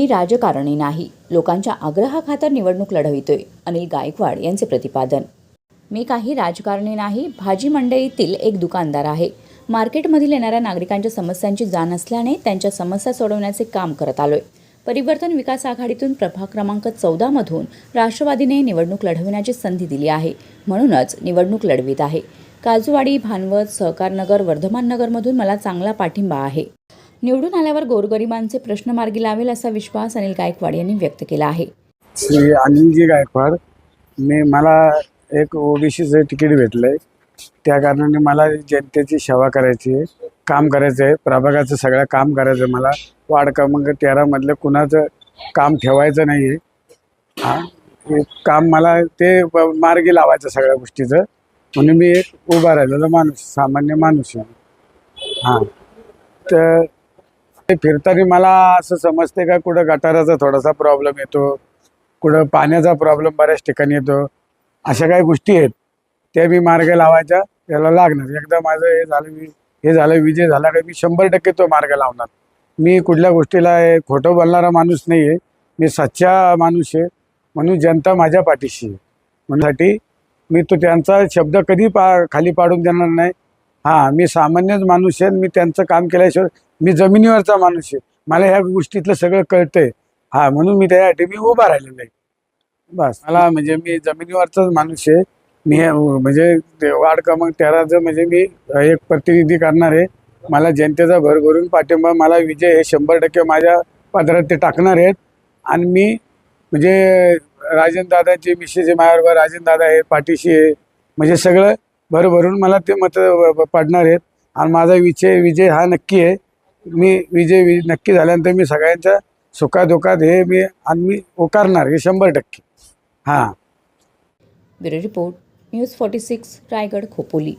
राजकारणी नाही, लोकांच्या आग्रहाखातर निवडणूक लढवितोय, अनिल गायकवाड यांचे प्रतिपादन। मी काही राजकारणी नाही, भाजी मंडईतील एक दुकानदार आहे। मार्केटमधील येणाऱ्या नागरिकांच्या समस्यांची जाण असल्याने त्यांच्या समस्या सोडवण्याचे काम करत आलोय। परिवर्तन विकास आघाडीतून प्रभाग क्रमांक 14 मधून राष्ट्रवादीने निवडणूक लढविण्याची संधी दिली आहे, म्हणूनच निवडणूक लढवित आहे। काजूवाडी, भानवत, सहकारनगर, वर्धमाननगरमधून मला चांगला पाठिंबा आहे। निवडून आल्यावर गोरगरिबांचे प्रश्न मार्गी लावेल असा विश्वास अनिल गायकवाड यांनी व्यक्त केला आहे। श्री अनिलजी गायकवाड, मला एक ओबीसीचं तिकीट भेटलंय, त्या कारणाने मला जनतेची सेवा करायची आहे, काम करायचं आहे, प्रभागाचं सगळं काम करायचं आहे। मला वार्ड क्रमांक 13 मधलं कुणाचं काम ठेवायचं नाही आहे। काम मला ते मार्गी लावायचं सगळ्या गोष्टीचं, म्हणून मी एक उभा राहिलेला माणूस, सामान्य माणूस आहे। तर ते फिरताना मला असं समजते का कुठं गटाराचा थोडासा प्रॉब्लेम येतो, कुठं पाण्याचा प्रॉब्लेम बऱ्याच ठिकाणी येतो, अशा काही गोष्टी आहेत त्या मी मार्ग लावायच्या त्याला लागणार। एकदा माझं हे झालं विजय झाला का मी 100% तो मार्ग लावणार। मी कुठल्या गोष्टीला खोटं बोलणारा माणूस नाही आहे, मी सच्चा माणूस आहे, म्हणून जनता माझ्या पाठीशी आहे, म्हणून मी तो त्यांचा शब्द कधी खाली पाडून देणार नाही। हां, मी सामान्यच माणूस आहे, मी त्यांचं काम केल्याशिवाय, मी जमिनीवरचा माणूस आहे, मला ह्या गोष्टीतलं सगळं कळतंय। हां, म्हणून मी त्यासाठी मी उभा राहिलेलो आहे। बस मला म्हणजे मी जमिनीवरचाच माणूस आहे। मी म्हणजे वार्ड क्रमांक 13चं म्हणजे मी एक प्रतिनिधी करणार आहे। मला जनतेचा भरभरून पाठिंबा, मला विजय हे 100% माझ्या पदरात ते टाकणार आहेत। आणि मी म्हणजे राजनदादांची मिसेस माझ्याबरोबर, राजनदादा आहे पाठीशी आहे, म्हणजे सगळं भरभरून मला ते मत पडणार आहेत। आणि माझा विजय हा नक्की आहे। मी विजय नक्की झाल्यानंतर मी सगळ्यांच्या सुखादुखात हे मी उकारणार हे 100%। हां। Bureau report, news 46, Raigad, Khopoli.